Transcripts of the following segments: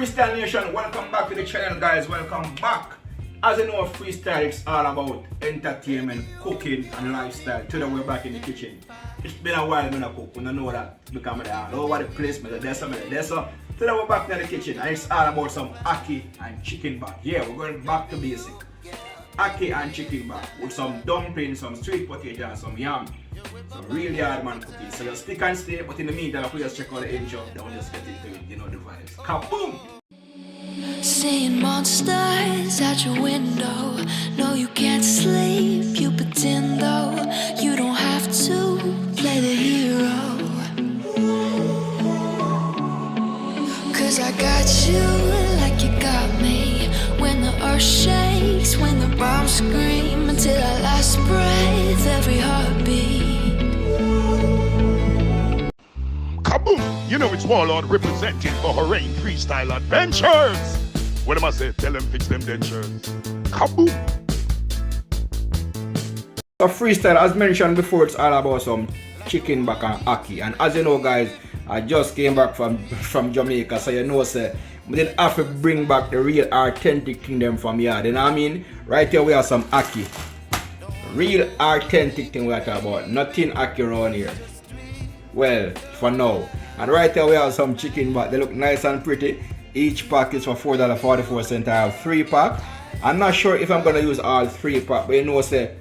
Freestyle Nation, welcome back to the channel, guys. Welcome back. As you know, freestyle is all about entertainment, cooking, and lifestyle. Today we're back in the kitchen. It's been a while when I cook. We don't know that because I'm all over the place. Today we're back in the kitchen, and it's all about some ackee and chicken back. Yeah, we're going back to basic. Ackee and chicken back with some dumplings, some sweet potato, and some yam. Some really hard man cookies. So just stick and stay, but in the meantime, we just check out the intro. Don't just get into it, you know the vibes. Kaboom! Seeing monsters at your window. No, you can't sleep, you pretend though. You don't have to play the hero. Cause I got you like you got me. When the earth shakes, when the bombs scream. Until our last breath, every heartbeat. Kaboom! You know it's Warlord representing for Hooray Freestyle Adventures! What am I say? Tell them fix them dentures. Kaboom! So freestyle, as mentioned before, it's all about some chicken back and ackee. And as you know, guys, I just came back from Jamaica, so you know, sir, we didn't have to bring back the real authentic thing them from here. You know what I mean? Right here we have some ackee. Real authentic thing we are talking about. Nothing ackee around here. Well, for now. And right here we have some chicken back. They look nice and pretty. Each pack is for $4.44. I have 3 packs. I'm not sure if I'm gonna use all 3 packs, but you know, say,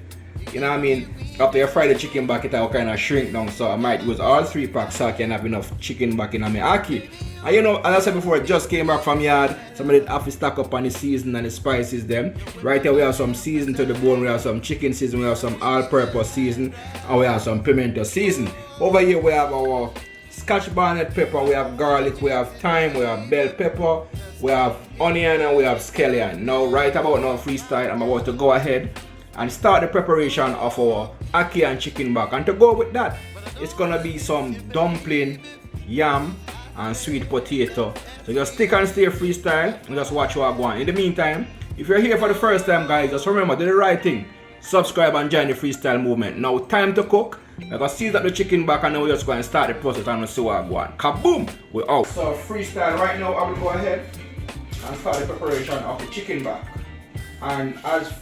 you know what I mean? After you fry the chicken back, it will kind of shrink down. So I might use all 3 packs so I can have enough chicken back in my ackee. And you know, as I said before, I just came back from yard. Somebody have to stock up on the season and the spices them. Right here we have some season to the bone. We have some chicken season. We have some all-purpose season. And we have some pimento season. Over here we have our Scotch bonnet pepper, we have garlic, we have thyme, we have bell pepper, we have onion, and we have scallion. Now, right about now, freestyle, I'm about to go ahead and start the preparation of our ackee and chicken back. And to go with that, it's gonna be some dumpling, yam, and sweet potato. So just stick and stay freestyle and just watch what I go on. In the meantime, if you're here for the first time, guys, just remember, do the right thing. Subscribe and join the freestyle movement. Now, time to cook. I'm gonna season the chicken back and then we're just going to start the process and we'll see what I go on. Kaboom! We're out. So freestyle right now, I will go ahead and start the preparation of the chicken back. And as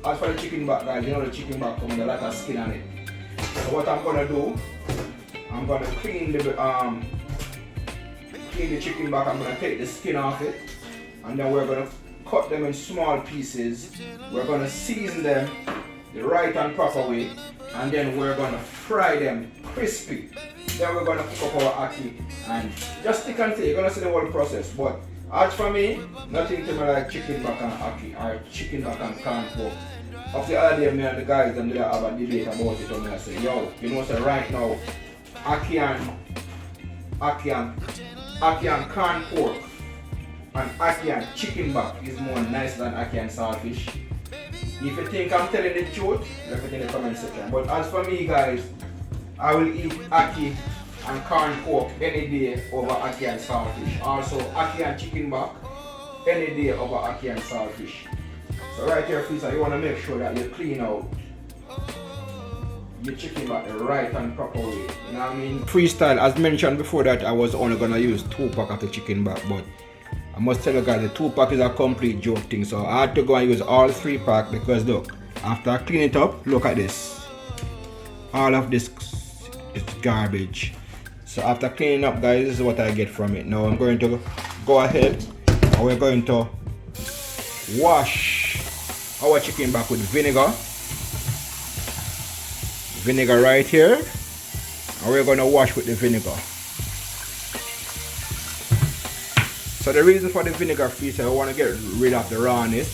for the chicken back, guys, you know the chicken back comes with a lot of skin on it. So what I'm gonna do, I'm gonna clean the chicken back. I'm gonna take the skin off it, and then we're gonna cut them in small pieces. We're gonna season them the right and proper way, and then we're gonna fry them crispy. Then we're gonna cook up our ackee and just stick and stay. You're gonna see the whole process. But as for me, nothing to me like chicken back and ackee or chicken back and corn pork. Of the other day, me and the guys them did have a debate about it, and I say, yo, you know, so right now, ackee and corn pork and ackee and chicken back is more nice than ackee and saltfish. If you think I'm telling the truth, let it in the comment section. But as for me, guys, I will eat ackee and corn pork any day over ackee and saltfish. Also, ackee and chicken back any day over ackee and saltfish. So right here, freezer, you want to make sure that you clean out your chicken back the right and proper way. You know what I mean? Freestyle, as mentioned before that, I was only going to use 2 packs of the chicken back, but I must tell you guys, the 2 pack is a complete joke thing, so I had to go and use all 3 packs because look, after I clean it up, look at this. All of this is garbage. So after cleaning up, guys, this is what I get from it. Now I'm going to go ahead and we're going to wash our chicken back with vinegar. Vinegar right here. And we're going to wash with the vinegar. So the reason for the vinegar is I want to get rid of the rawness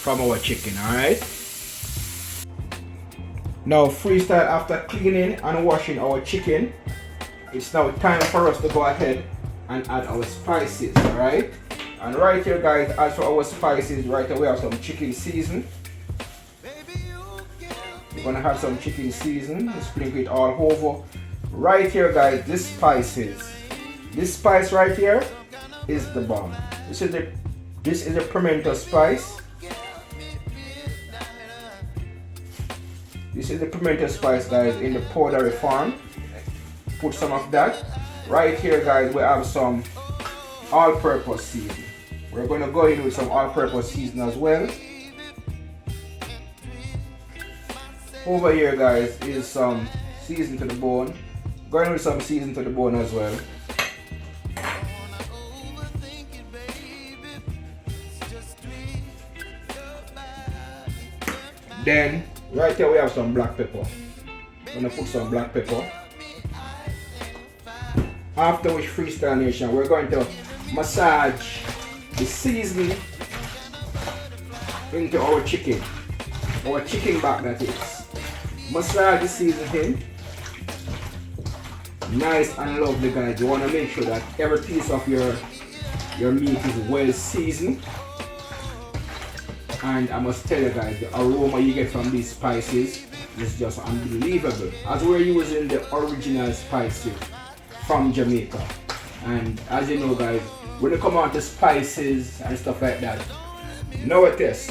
from our chicken, alright? Now freestyle, after cleaning and washing our chicken, it's now time for us to go ahead and add our spices, alright? And right here, guys, as for our spices, right here we have some chicken season. We're gonna have some chicken season, sprinkle it all over. Right here, guys, this spice right here is the bomb. This is the pimento spice. This is the pimento spice, guys, in the powdery form. Put some of that. Right here, guys, we have some all-purpose season. We're going to go in with some all-purpose season as well. Over here, guys, is some season to the bone. Going with some season to the bone as well. Then, right here we have some black pepper. I'm gonna put some black pepper. After which, Freestyle Nation, we're going to massage the seasoning into our chicken back, that is. Massage the seasoning nice and lovely, guys. You want to make sure that every piece of your meat is well seasoned. And I must tell you guys, the aroma you get from these spices is just unbelievable, as we're using the original spices from Jamaica. And as you know, guys, when you come on to spices and stuff like that, nowadays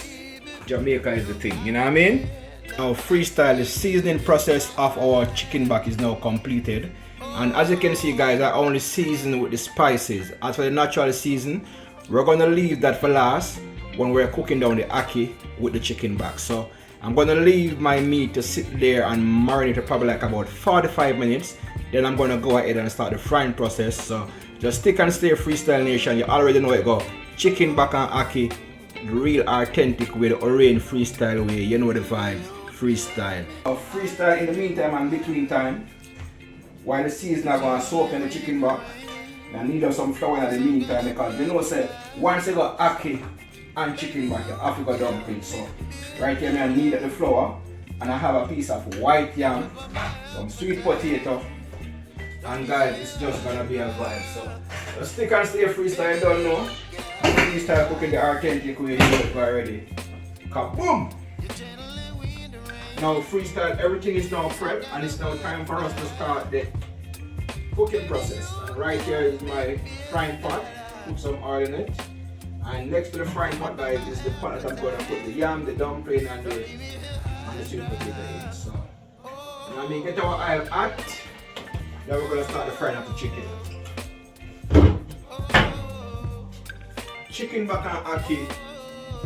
Jamaica is the thing, you know what I mean? Our Freestyle, the seasoning process of our chicken back is now completed. And as you can see, guys, I only season with the spices. As for the natural season, we're gonna leave that for last when we're cooking down the ackee with the chicken back. So I'm gonna leave my meat to sit there and marinate it probably like about 45 minutes. Then I'm gonna go ahead and start the frying process. So just stick and stay, Freestyle Nation. You already know it go. Chicken back and ackee, the real authentic way, the Orion freestyle way. You know the vibes. Freestyle. Freestyle in the meantime and between time, while the season are gonna soak in the chicken back, I need some flour in the meantime, because you know say once you got ackee and chicken back, you have to go dumpling. So right here I need the flour, and I have a piece of white yam, some sweet potato, and guys, it's just gonna be a vibe. So just stick and stay, Freestyle. You don't know, Freestyle cooking the authentic way, you know it already. Kaboom! Now Freestyle, everything is now prepped, and it's now time for us to start the cooking process. And right here is my frying pot. Put some oil in it. And next to the frying pot, guys, is the pot that I'm going to put the yam, the dumpling, and the sweet potato in. So, now we get our oil hot. Then we're going to start the frying of the chicken. Chicken back and ackee,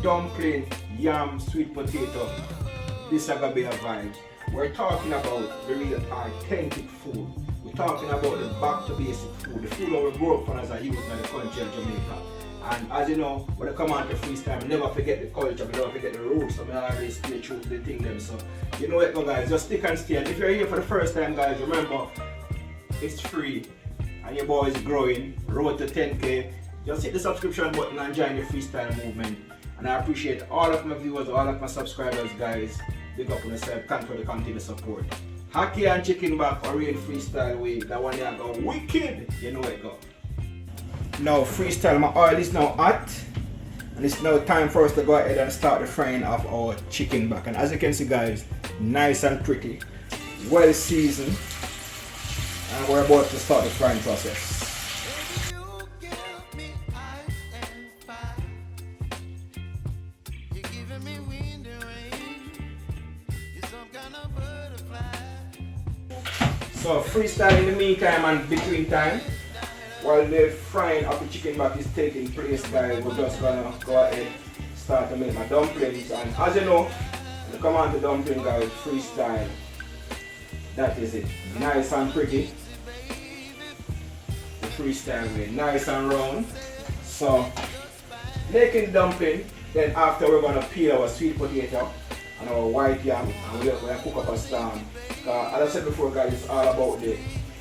dumpling, yam, sweet potato. This is going to be a vibe. We're talking about the real authentic food. We're talking about the back to basic food. The food that we grew up on as a youth in the country of Jamaica. And as you know, when I come on to Freestyle, we never forget the culture, we never forget the roots, so we always stay true to the thing them. So you know what, guys, just stick and stay. And if you're here for the first time, guys, remember, it's free and your boy is growing, road to 10K. Just hit the subscription button and join the Freestyle movement. And I appreciate all of my viewers, all of my subscribers, guys. Big up on yourself, thanks for the continued support. Ackee and chicken back, Orion freestyle way, that one there go wicked, you know it go. Now Freestyle, my oil is now hot, and it's now time for us to go ahead and start the frying of our chicken back. And as you can see, guys, nice and pretty, well seasoned, and we're about to start the frying process. So Freestyle in the meantime and between time, while the frying of the chicken back is taking place, guys, we're just gonna go ahead start to make my dumplings. And as you know, when you come on to dumpling, guys, Freestyle, that is it. Nice and pretty. The Freestyle way, nice and round. So making dumpling, then after we're gonna peel our sweet potato and our white yam, and we're gonna cook up a storm. As I said before, guys, it's all about the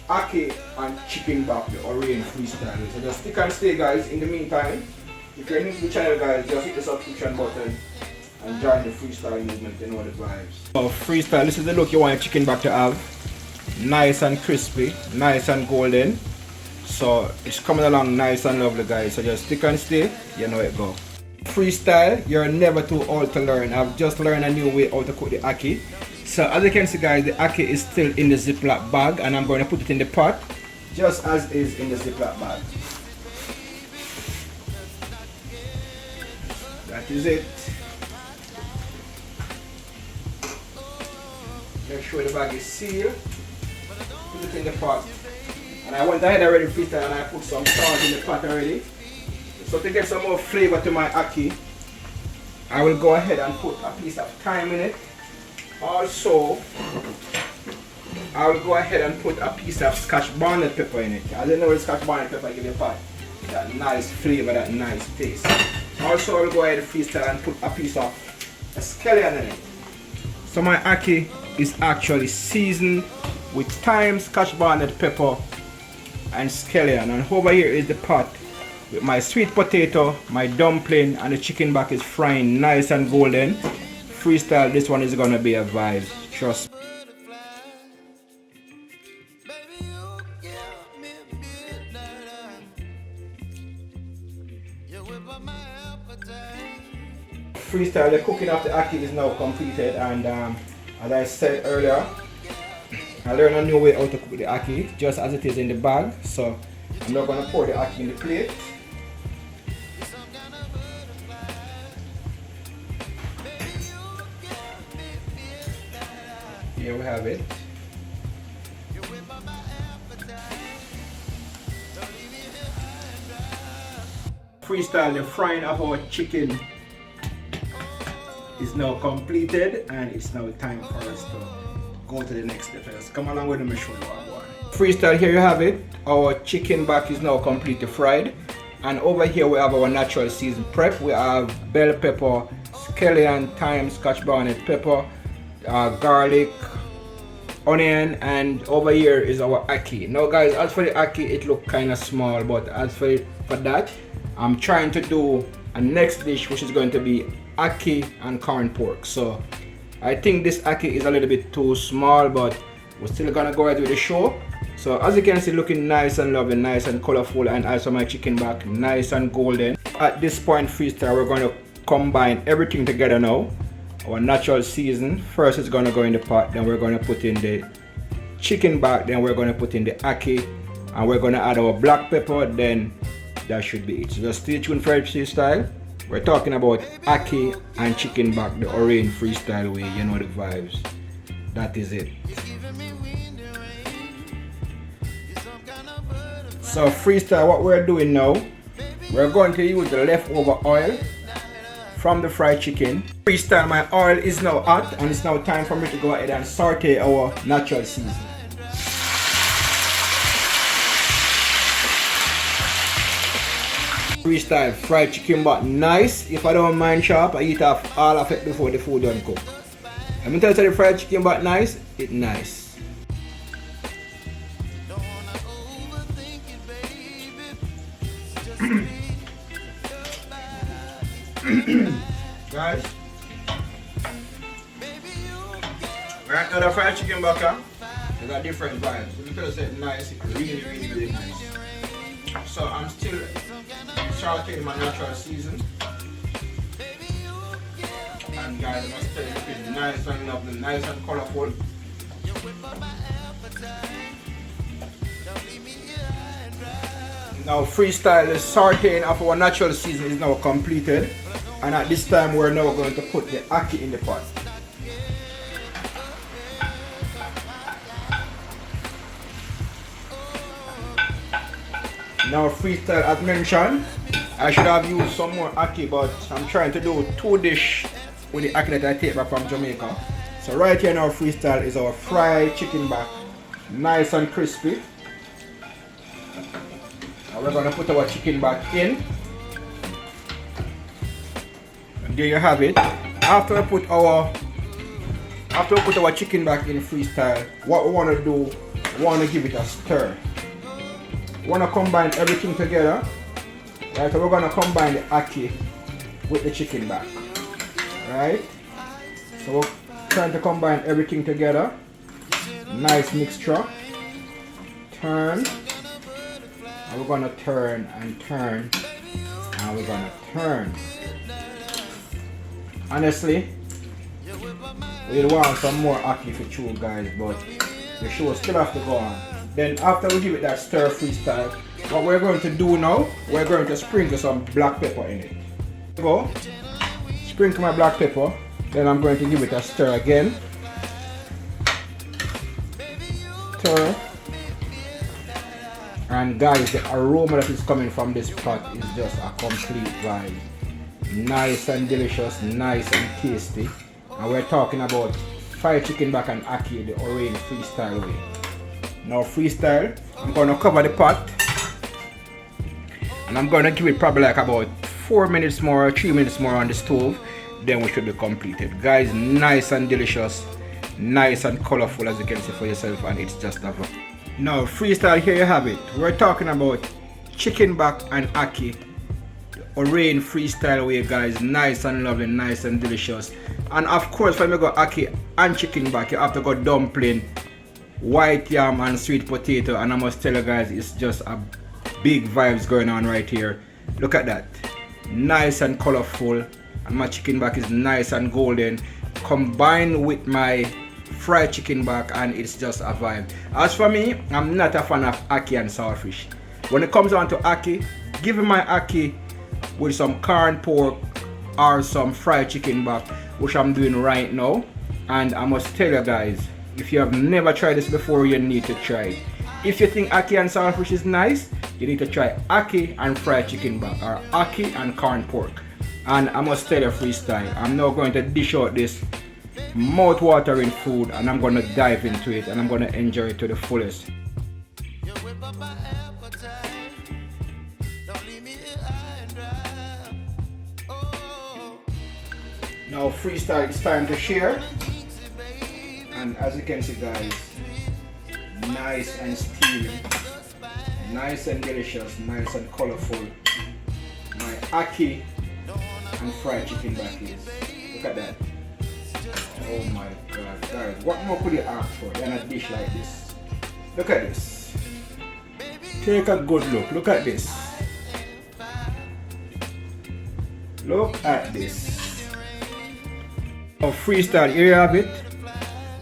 ackee and chicken back, the Orion freestyle. So just stick and stay, guys. In the meantime, if you're new to the channel, guys, just hit the subscription button and join the freestyle movement, you know the vibes. So Freestyle, this is the look you want your chicken back to have. Nice and crispy, nice and golden. So it's coming along nice and lovely, guys. So just stick and stay, you know it go. Freestyle, you're never too old to learn. I've just learned a new way how to cook the ackee. So as you can see, guys, the ackee is still in the Ziploc bag, and I'm going to put it in the pot just as is in the Ziploc bag. That is it. Make sure the bag is sealed. Put it in the pot. And I went ahead already, Freestyle, and I put some salt in the pot already. So to get some more flavor to my ackee, I will go ahead and put a piece of thyme in it. Also, I will go ahead and put a piece of scotch bonnet pepper in it. As you know, the scotch bonnet pepper give you pot that nice flavor, that nice taste. Also, I will go ahead and freestyle and put a piece of scallion in it. So my ackee is actually seasoned with thyme, scotch bonnet pepper, and scallion. And over here is the pot with my sweet potato, my dumpling, and the chicken back is frying nice and golden. Freestyle, this one is gonna be a vibe, trust me. Freestyle, the cooking of the ackee is now completed, and as I said earlier, I learned a new way how to cook the ackee just as it is in the bag. So I'm now gonna pour the ackee in the plate. Here we have it. Freestyle, the frying of our chicken is now completed, and it's now time for us to go to the next step. Let's come along with me, show you what I want. Freestyle, here you have it. Our chicken back is now completely fried, and over here we have our natural season prep. We have bell pepper, scallion, thyme, scotch bonnet pepper, garlic, onion, and over here is our ackee. Now guys, as for the ackee, it look kind of small, but as for that, I'm trying to do a next dish which is going to be ackee and corn pork. So I think this ackee is a little bit too small, but we're still gonna go ahead with the show. So as you can see, looking nice and lovely, nice and colorful, and also my chicken back nice and golden. At this point, freestyle, we're going to combine everything together now. Our natural season, first it's going to go in the pot, then we're going to put in the chicken back, then we're going to put in the ackee, and we're going to add our black pepper, then that should be it. So just stay tuned for freestyle. We're talking about ackee and chicken back the orange freestyle way, you know the vibes. That is it. So freestyle, what we're doing now, we're going to use the leftover oil from the fried chicken. Freestyle, my oil is now hot, and it's now time for me to go ahead and saute our natural season. Freestyle, fried chicken but nice. If I don't mind sharp, I eat off all of it before the food done cook. Let me tell you, the fried chicken but nice, it's nice. Guys, right now the fried chicken back, they got different vibes. Let me tell you, it's nice, it's really nice. So I'm still sauteing my natural season. And guys, I must tell you, it's nice and lovely, nice and colorful. Now freestyle, the sauteing of our natural season is now completed. And at this time we're now going to put the ackee in the pot. Now freestyle, as mentioned, I should have used some more ackee, but I'm trying to do 2 dishes with the ackee that I take back from Jamaica. So right here now, freestyle, is our fried chicken back, nice and crispy. Now we're going to put our chicken back in. And there you have it. After we put our chicken back in freestyle, what we want to do, we want to give it a stir. We want to combine everything together. Right, so we're going to combine the ackee with the chicken back. Right? So we're trying to combine everything together. Nice mixture. Turn. And we're going to turn and turn. And we're going to turn. Honestly, we want some more ackee for chew, guys, but the show still have to go on. Then after we give it that stir freestyle, what we're going to do now, we're going to sprinkle some black pepper in it. Go, sprinkle my black pepper, then I'm going to give it a stir again. Stir. And guys, the aroma that is coming from this pot is just a complete vibe. Nice and delicious, nice and tasty. And we're talking about fried chicken back and ackee the Orange freestyle way. Now freestyle, I'm gonna cover the pot and I'm gonna give it probably like about 4 minutes more, 3 minutes more on the stove. Then we should be completed. Guys, nice and delicious, nice and colorful as you can see for yourself, and it's just a vibe. Now freestyle, here you have it. We're talking about chicken back and ackee the Orange freestyle way, guys. Nice and lovely, nice and delicious. And of course, when we go ackee and chicken back, you have to go dumpling, white yam and sweet potato. And I must tell you guys, it's just a big vibes going on right here. Look at that, nice and colorful, and my chicken back is nice and golden combined with my fried chicken back, and it's just a vibe. As for me, I'm not a fan of ackee and saltfish. When it comes on to ackee, give me my ackee with some corned pork or some fried chicken back, which I'm doing right now. And I must tell you guys, if you have never tried this before, you need to try it. If you think ackee and saltfish is nice, you need to try ackee and fried chicken back, or ackee and corned pork. And I must tell you, freestyle, I'm now going to dish out this mouth-watering food, and I'm going to dive into it, and I'm going to enjoy it to the fullest. Now freestyle, it's time to share. And as you can see, guys, nice and steamy, nice and delicious, nice and colorful. My ackee and fried chicken back is. Look at that. Oh my god, guys, what more could you ask for than a dish like this? Look at this. Take a good look. Look at this. Look at this. Oh, freestyle, here you have it.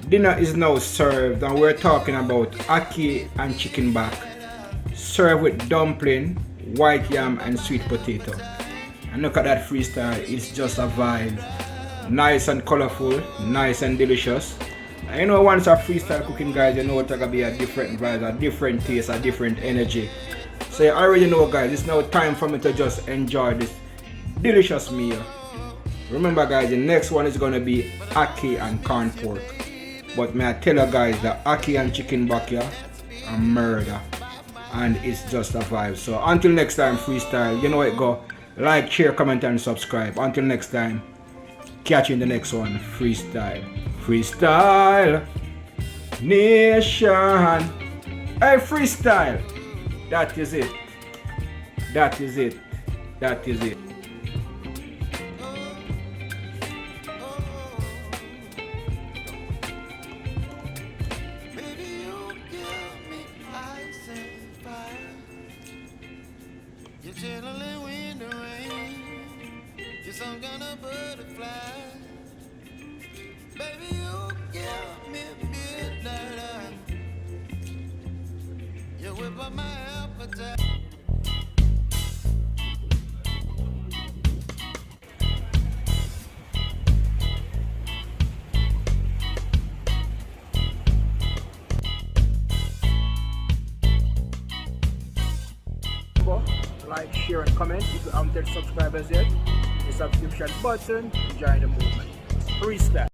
Dinner is now served, and we're talking about ackee and chicken back, served with dumpling, white yam and sweet potato. And look at that freestyle, it's just a vibe. Nice and colorful, nice and delicious. And you know, once a freestyle cooking, guys, you know it's gonna be a different vibe, a different taste, a different energy. So you already know, guys, it's now time for me to just enjoy this delicious meal. Remember, guys, the next one is gonna be ackee and corned pork. But may I tell you guys, the ackee and chicken back here are murder, and it's just a vibe. So until next time, freestyle, you know it go. Like, share, comment and subscribe. Until next time, catch you in the next one. Freestyle, freestyle nation. Hey, freestyle, that is it, that is it, that is it. You're chilling in the rain. You're some kind of butterfly. Baby, you give me midnight. You whip up my appetite. Like, share and comment. If you haven't subscribed as yet, the subscription button, join the movement. Freestyle.